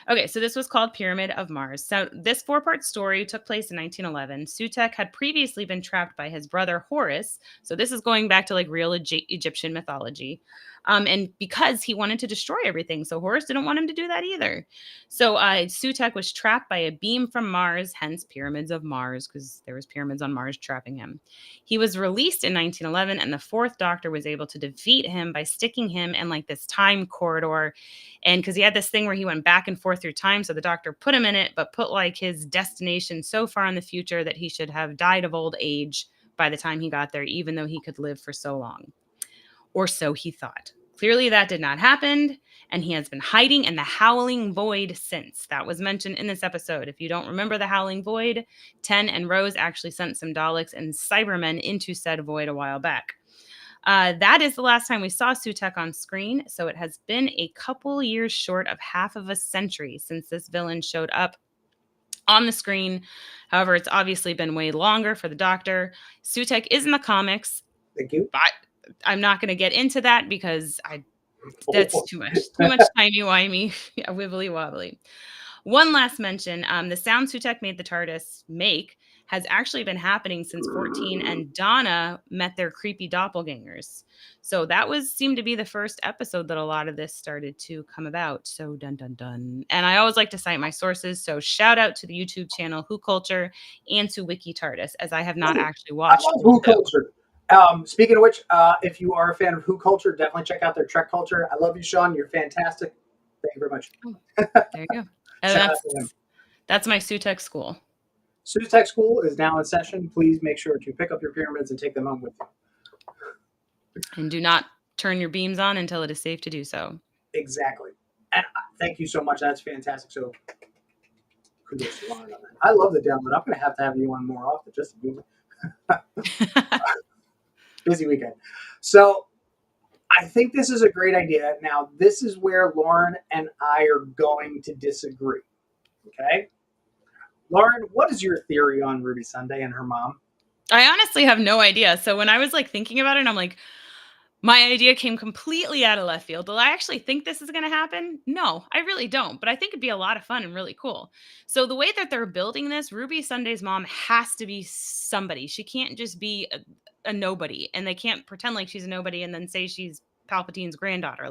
Okay, so this was called Pyramid of Mars. So this 4-part story took place in 1911. Sutek had previously been trapped by his brother Horus. So this is going back to like real Egyptian mythology. And because he wanted to destroy everything. So Horus didn't want him to do that either. So Sutek was trapped by a beam from Mars, hence Pyramids of Mars, because there was pyramids on Mars trapping him. He was released in 1911, and the fourth Doctor was able to defeat him by sticking him in like this time corridor. And because he had this thing where he went back and forth through time, so the Doctor put him in it, but put like his destination so far in the future that he should have died of old age by the time he got there, even though he could live for so long. Or so he thought. Clearly that did not happen. and he has been hiding in the Howling Void since. That was mentioned in this episode. If you don't remember the Howling Void, Ten and Rose actually sent some Daleks and Cybermen into said void a while back. That is the last time we saw Sutekh on screen, so it has been a couple years short of half of a century since this villain showed up on the screen. However, it's obviously been way longer for the Doctor. Sutekh is in the comics. Thank you. But I'm not going to get into that because that's too much timey-wimey, wibbly wobbly. One last mention, the sound Sutekh made the TARDIS make has actually been happening since 14 and Donna met their creepy doppelgangers. So that seemed to be the first episode that a lot of this started to come about. So dun dun dun. And I always like to cite my sources. So shout out to the YouTube channel Who Culture and to Wiki TARDIS, as I have not actually watched. I love Who Culture. Speaking of which, if you are a fan of Who Culture, definitely check out their Trek Culture. I love you, Sean. You're fantastic. Thank you very much. There you go. And that's my Sutekh school. Sutekh school is now in session. Please make sure to pick up your pyramids and take them home with you. And do not turn your beams on until it is safe to do so. Exactly. And thank you so much. That's fantastic. So kudos to Lauren on that. I love the download. I'm going to have you on more often just to be busy weekend. So I think this is a great idea. Now, this is where Lauren and I are going to disagree. Okay? Lauren, what is your theory on Ruby Sunday and her mom? I honestly have no idea. So when I was thinking about it, I'm like, my idea came completely out of left field. Do I actually think this is going to happen? No, I really don't. But I think it'd be a lot of fun and really cool. So the way that they're building this, Ruby Sunday's mom has to be somebody. She can't just be a nobody. And they can't pretend like she's a nobody and then say she's Palpatine's granddaughter.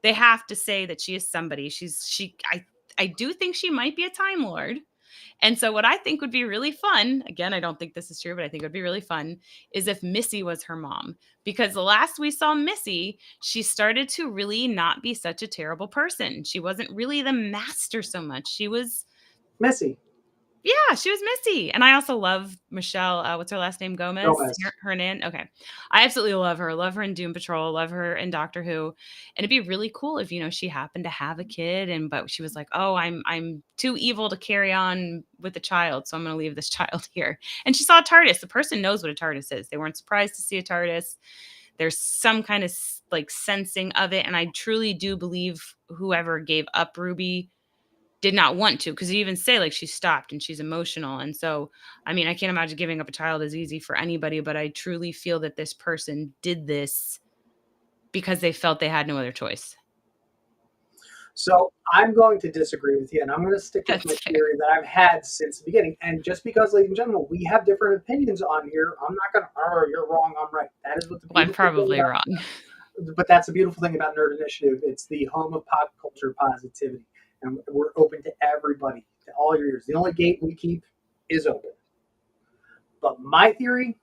They have to say that she is somebody. I do think she might be a Time Lord. And so what I think would be really fun, again, I don't think this is true, but I think it would be really fun, is if Missy was her mom. Because the last we saw Missy, she started to really not be such a terrible person. She wasn't really the master so much. She was Missy. Yeah, she was Missy. And I also love Michelle, what's her last name? Gomez? Hernan? Okay. I absolutely love her. Love her in Doom Patrol. Love her in Doctor Who. And it'd be really cool if, she happened to have a kid but she was like, oh, I'm too evil to carry on with the child, so I'm going to leave this child here. And she saw a TARDIS. The person knows what a TARDIS is. They weren't surprised to see a TARDIS. There's some kind of sensing of it. And I truly do believe whoever gave up Ruby did not want to, because you even say she stopped and she's emotional. And so, I can't imagine giving up a child is easy for anybody, but I truly feel that this person did this because they felt they had no other choice. So I'm going to disagree with you, and I'm going to stick with my theory that I've had since the beginning. And just because, ladies and gentlemen, we have different opinions on here, I'm not going to, you're wrong, I'm right. That is what I'm probably wrong. But that's the beautiful thing about Nerd Initiative. It's the home of pop culture positivity. And we're open to everybody, to all your ears. The only gate we keep is open. But my theory,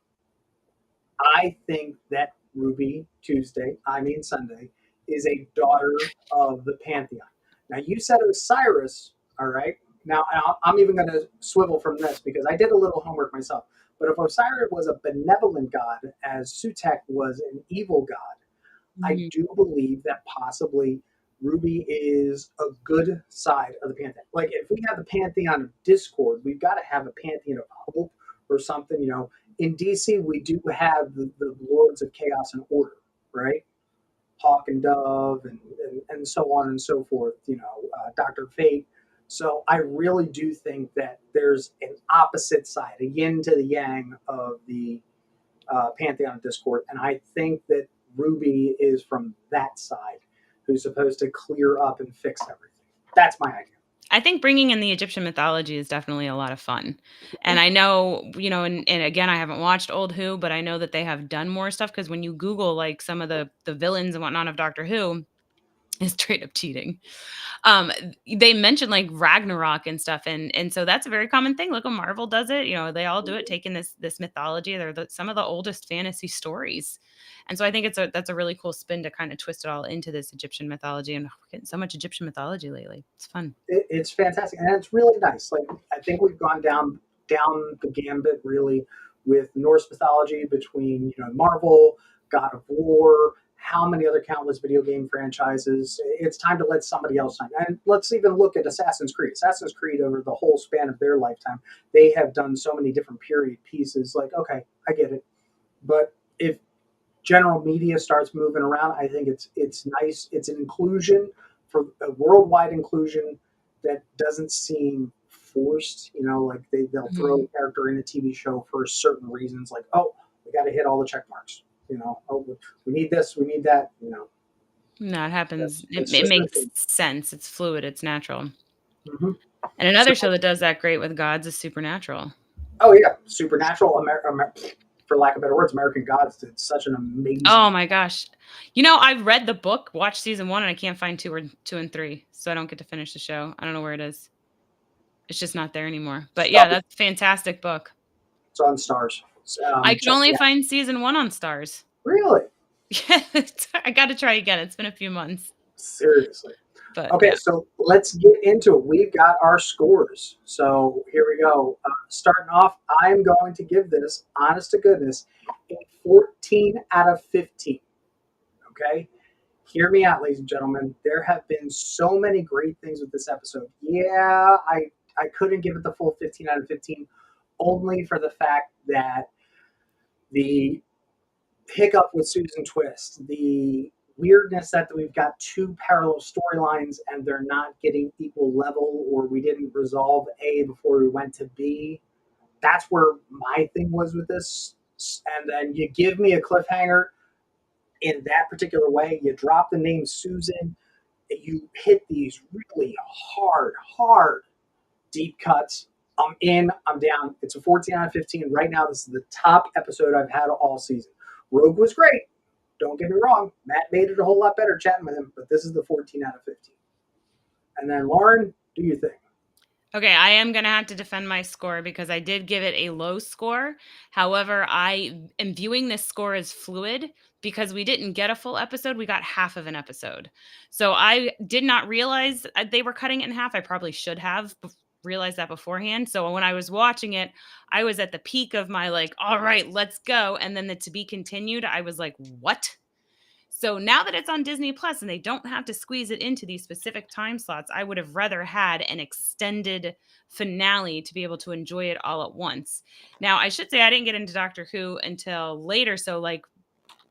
I think that Ruby Sunday, is a daughter of the Pantheon. Now, you said Osiris, all right? Now, I'm even going to swivel from this because I did a little homework myself. But if Osiris was a benevolent god, as Sutekh was an evil god, I do believe that possibly Ruby is a good side of the Pantheon. If we have the Pantheon of Discord, we've got to have a Pantheon of Hope or something. In DC, we do have the Lords of Chaos and Order, right? Hawk and Dove and so on and so forth, Dr. Fate. So I really do think that there's an opposite side, a yin to the yang of the Pantheon of Discord. And I think that Ruby is from that side, who's supposed to clear up and fix everything. That's my idea. I think bringing in the Egyptian mythology is definitely a lot of fun. And I know, and again, I haven't watched Old Who, but I know that they have done more stuff, because when you Google some of the villains and whatnot of Doctor Who, is straight up cheating. They mentioned Ragnarok and stuff, and so that's a very common thing. Look, when Marvel does it, they all do it, taking this mythology. They're some of the oldest fantasy stories, and so I think that's a really cool spin to kind of twist it all into this Egyptian mythology. And we're getting so much Egyptian mythology lately. It's fun. It's fantastic, and it's really nice. I think we've gone down the gambit really with Norse mythology between Marvel, God of War, how many other countless video game franchises. It's time to let somebody else shine. And let's even look at Assassin's Creed. Assassin's Creed, over the whole span of their lifetime, they have done so many different period pieces. Like, okay, I get it. But if general media starts moving around, I think it's nice. It's an inclusion, for a worldwide inclusion that doesn't seem forced. Like they'll throw a character in a TV show for certain reasons. Like, oh, we got to hit all the check marks. Oh, we need this, we need that. No, it happens. It's It just makes sense. It's fluid. It's natural. Mm-hmm. And another show that does that great with gods is Supernatural. Oh yeah, Supernatural. For lack of better words, American Gods did such an amazing. Oh my gosh, I've read the book, watched season 1, and I can't find 2 and 3, so I don't get to finish the show. I don't know where it is. It's just not there anymore. But yeah, that's a fantastic book. It's on Stars. I can only find season 1 on Stars. Really? Yeah, I got to try again. It's been a few months. Seriously. But okay, yeah. So let's get into it. We've got our scores. So here we go. Starting off, I'm going to give this, honest to goodness, a 14 out of 15. Okay? Hear me out, ladies and gentlemen. There have been so many great things with this episode. Yeah, I couldn't give it the full 15 out of 15, only for the fact that the hiccup with Susan Twist, the weirdness that we've got 2 parallel storylines and they're not getting equal level, or we didn't resolve A before we went to B. That's where my thing was with this. And then you give me a cliffhanger in that particular way. You drop the name Susan. You hit these really hard, deep cuts. I'm in, I'm down. It's a 14 out of 15. Right now, this is the top episode I've had all season. Rogue was great. Don't get me wrong. Matt made it a whole lot better chatting with him, but this is the 14 out of 15. And then, Lauren, do you think? Okay, I am going to have to defend my score because I did give it a low score. However, I am viewing this score as fluid because we didn't get a full episode. We got half of an episode. So I did not realize they were cutting it in half. I probably should have realized that beforehand. So when I was watching it, I was at the peak of my all right, let's go. And then the to be continued, I was like, what? So now that it's on Disney Plus and they don't have to squeeze it into these specific time slots, I would have rather had an extended finale to be able to enjoy it all at once. Now, I should say I didn't get into Doctor Who until later. So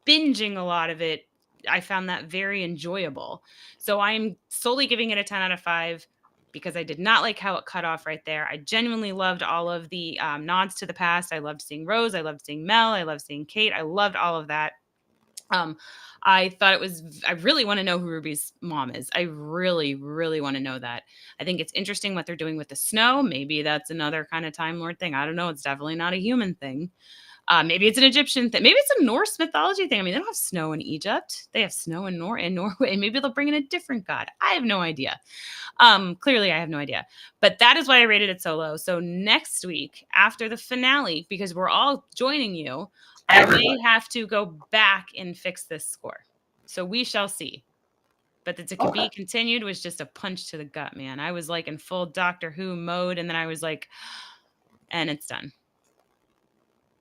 binging a lot of it, I found that very enjoyable. So I'm solely giving it a 10 out of 5 because I did not like how it cut off right there. I genuinely loved all of the nods to the past. I loved seeing Rose. I loved seeing Mel. I loved seeing Kate. I loved all of that. I thought I really want to know who Ruby's mom is. I really, really want to know that. I think it's interesting what they're doing with the snow. Maybe that's another kind of Time Lord thing. I don't know. It's definitely not a human thing. Maybe it's an Egyptian thing. Maybe it's a Norse mythology thing. I mean, they don't have snow in Egypt. They have snow in Norway. Maybe they'll bring in a different god. I have no idea. Clearly, I have no idea. But that is why I rated it so low. So next week, after the finale, because we're all joining you, I may have to go back and fix this score. So we shall see. But the to be continued was just a punch to the gut, man. I was in full Doctor Who mode, and then I was like, and it's done.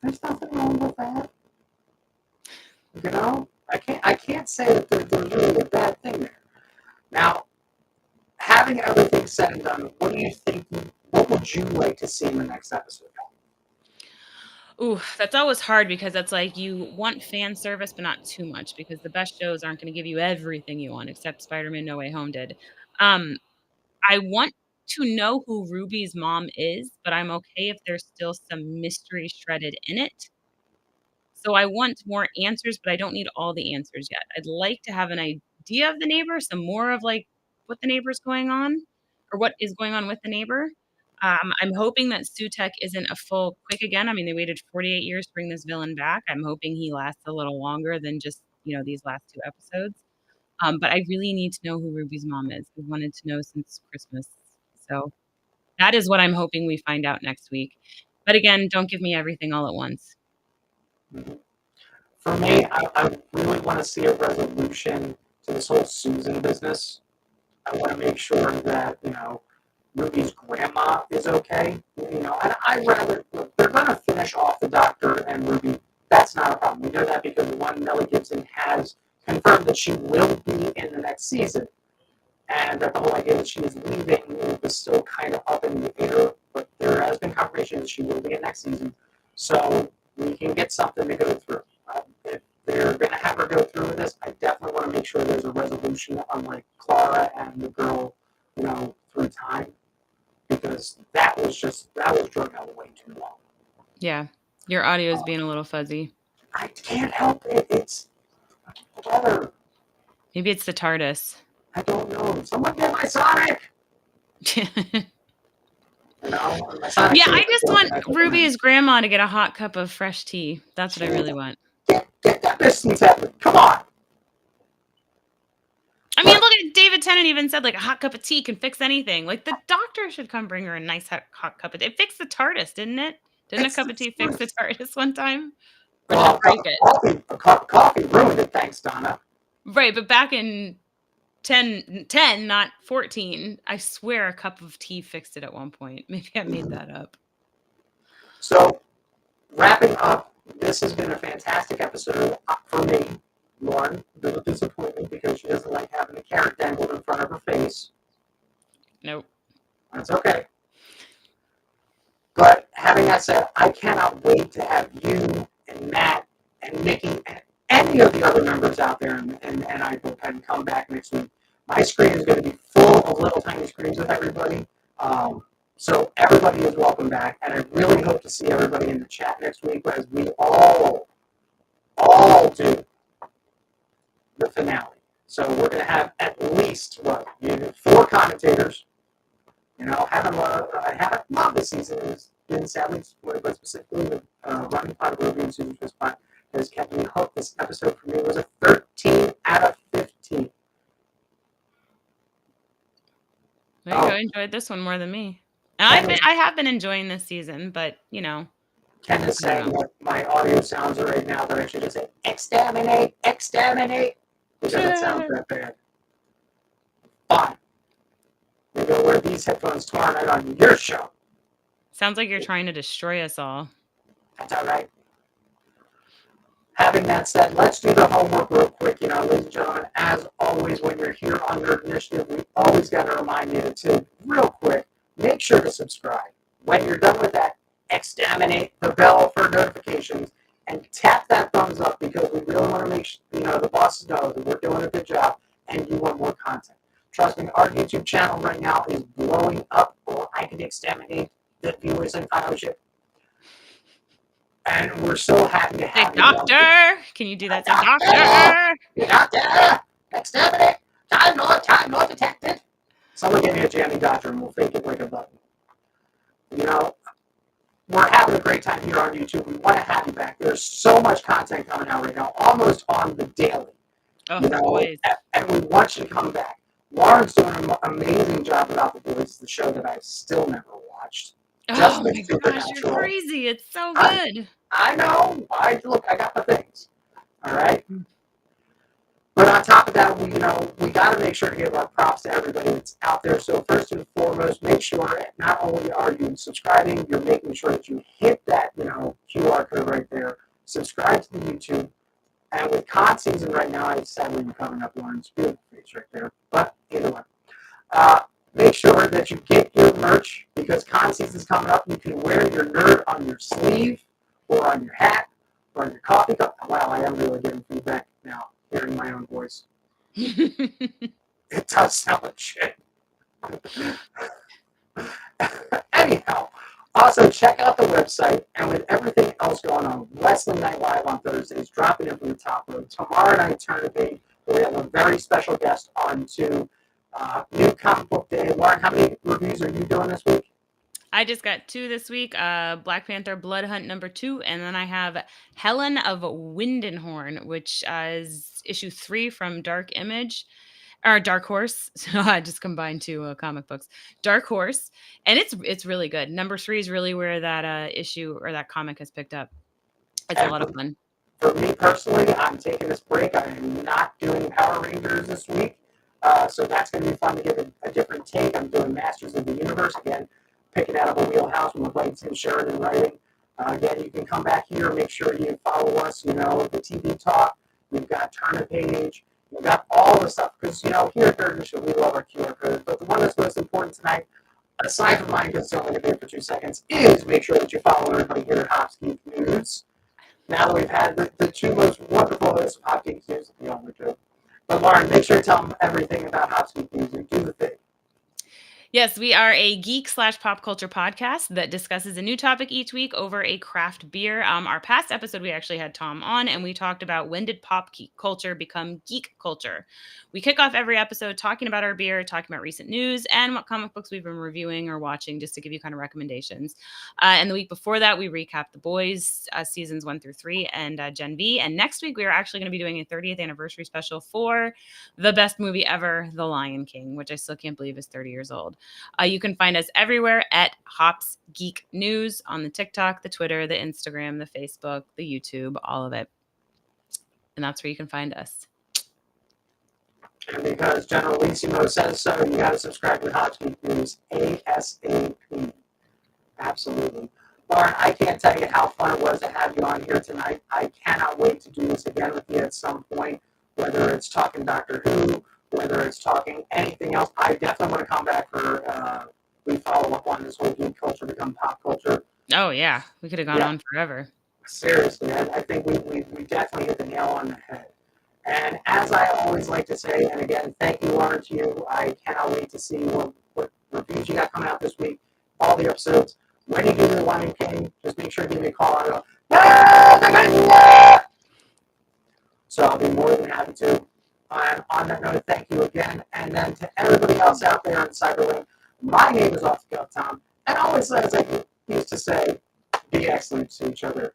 There's nothing wrong with that. I can't say that there's really a bad thing there. Now, having everything said and done, what do you think? What would you like to see in the next episode? Ooh, that's always hard because that's you want fan service, but not too much because the best shows aren't going to give you everything you want, except Spider-Man No Way Home did. I want to know who Ruby's mom is, but I'm okay if there's still some mystery shredded in it. So I want more answers, but I don't need all the answers yet. I'd like to have an idea of the neighbor, some more of what the neighbor's going on or what is going on with the neighbor. I'm hoping that Sutek isn't a full quick again. I mean, they waited 48 years to bring this villain back. I'm hoping he lasts a little longer than just, these last 2 episodes. But I really need to know who Ruby's mom is. I've wanted to know since Christmas. So that is what I'm hoping we find out next week. But again, don't give me everything all at once. For me, I really want to see a resolution to this whole Susan business. I want to make sure that, Ruby's grandma is okay. And they're going to finish off the Doctor and Ruby. That's not a problem. We know that because one, Melly Gibson has confirmed that she will be in the next season, and that the whole idea that she is leaving was still kind of up in the air, but there has been confirmation that she will be in next season, so we can get something to go through. If they're going to have her go through with this, I definitely want to make sure there's a resolution, unlike Clara and the girl, through time, because that was drug out way too long. Yeah, your audio is being a little fuzzy. I can't help it. It's weather. Maybe it's the TARDIS. I don't know. Someone get my Sonic. My Sonic. Yeah, I just want Ruby's grandma to get a hot cup of fresh tea. That's what I really want. Get that distance happening. Come on. I mean, look at David Tennant even said, like, a hot cup of tea can fix anything. Like, the doctor should come bring her a nice hot cup of tea. It fixed the TARDIS, didn't it? Didn't a cup of tea fix the TARDIS one time? Or did it break it? A cup of coffee ruined it, thanks, Donna. Right, but back in 10, not 14, I swear a cup of tea fixed it at one point. Maybe I made that up. So, wrapping up, this has been a fantastic episode for me. Lauren, a little disappointment because she doesn't like having a carrot dangled in front of her face. Nope. That's okay. But having that said, I cannot wait to have you and Matt and Nikki and any of the other members out there in NI Bullpen come back next week. My screen is going to be full of little tiny screens with everybody. So everybody is welcome back. And I really hope to see everybody in the chat next week as we all do the finale. So we're going to have at least, 4 commentators. Haven't loved this season. It's been sadly, but specifically with running part of Ruby and Susan's spot has kept me hooked. This episode for me was a 13 out of 15. There you go. Enjoyed this one more than me. And I have been enjoying this season, but Ken is saying that my audio sounds right now that I should just say exterminate, because it sounds that bad. Fine. Maybe I'll wear these headphones tomorrow night on your show. Sounds like you're trying to destroy us all. That's all right. Having that said, let's do the homework real quick. Ladies and gentlemen, as always, when you're here on Nerd Initiative, we always got to remind you to, real quick, make sure to subscribe. When you're done with that, exterminate the bell for notifications and tap that thumbs up because we really want to make the bosses know that we're doing a good job and you want more content. Trust me, our YouTube channel right now is blowing up, or I can exterminate the viewers and followership. And we're so happy to have you. Doctor! Can you do that? Doctor! Doctor! Exterminate! Time Lord detected! Someone give me a jamming doctor and we'll fake it like a button. We're having a great time here on YouTube. We want to have you back. There's so much content coming out right now, almost on the daily. Always. And we want you to come back. Lauren's doing an amazing job about The Boys, the show that I've still never watched. Oh my gosh, you're crazy. It's so good. I know. I got the things. All right? But on top of that, we got to make sure to give our props to everybody that's out there. So first and foremost, make sure not only are you subscribing, you're making sure that you hit that, QR code right there. Subscribe to the YouTube. And with con season right now, I sadly am coming up Lauren's beautiful face right there. But either way, make sure that you get your merch because con season is coming up. You can wear your nerd on your sleeve or on your hat or on your coffee cup. Wow, I am really getting feedback now, hearing my own voice. It does sound like shit. Anyhow, also check out the website, and with everything else going on, Wrestling Night Live on Thursdays, dropping in from the top road. Tomorrow night, Tournament, we have a very special guest on to New Comic Book Day. Lauren, how many reviews are you doing this week? I just got 2 this week. Black Panther Blood Hunt #2, and then I have Helen of Windenhorn, which is issue 3 from Dark Horse. So I just combined 2 comic books. Dark Horse, and it's really good. #3 is really where that issue or that comic has picked up. It's a lot of fun. For me personally, I'm taking this break. I am not doing Power Rangers this week, so that's going to be fun to give a different take. I'm doing Masters of the Universe again, picking out of a wheelhouse with like Tim Sheridan writing. Again, you can come back here. Make sure you follow us. The TV Talk. you've got Turn a Page, you've got all the stuff. Because, here at Nerd Mission, we love our QR codes. But the one that's most important tonight, aside from mine, because it's only going to be for 2 seconds, is make sure that you follow everybody here at Hops Geek News. Now that we've had the 2 most wonderful hosts of Hops Geek News, the other 2. But Lauren, make sure to tell them everything about Hops Geek News and do the thing. Yes, we are a geek/pop culture podcast that discusses a new topic each week over a craft beer. Our past episode, we actually had Tom on, and we talked about when did pop culture become geek culture. We kick off every episode talking about our beer, talking about recent news, and what comic books we've been reviewing or watching, just to give you kind of recommendations. And the week before that, we recap The Boys seasons 1 through 3 and Gen V. And next week, we are actually going to be doing a 30th anniversary special for the best movie ever, The Lion King, which I still can't believe is 30 years old. You can find us everywhere at Hops Geek News on the TikTok, the Twitter, the Instagram, the Facebook, the YouTube, all of it. And that's where you can find us. And because Generalissimo says so, you got to subscribe to Hops Geek News ASAP. Absolutely. Lauren, I can't tell you how fun it was to have you on here tonight. I cannot wait to do this again with you at some point, whether it's talking Doctor Who, whether it's talking anything else. I definitely want to come back for we follow up on this whole geek culture become pop culture. Oh, yeah. We could have gone on forever. Seriously, I think we definitely hit the nail on the head. And as I always like to say, and again, thank you, Lauren, to you. I cannot wait to see what reviews you got coming out this week, all the episodes. When you do the Lion King, just make sure to give me a call. I go, so I'll be more than happy to. And on that note, thank you again. And then to everybody else out there on Cyberlink, my name is Tom. And always, as I used to say, be excellent to each other.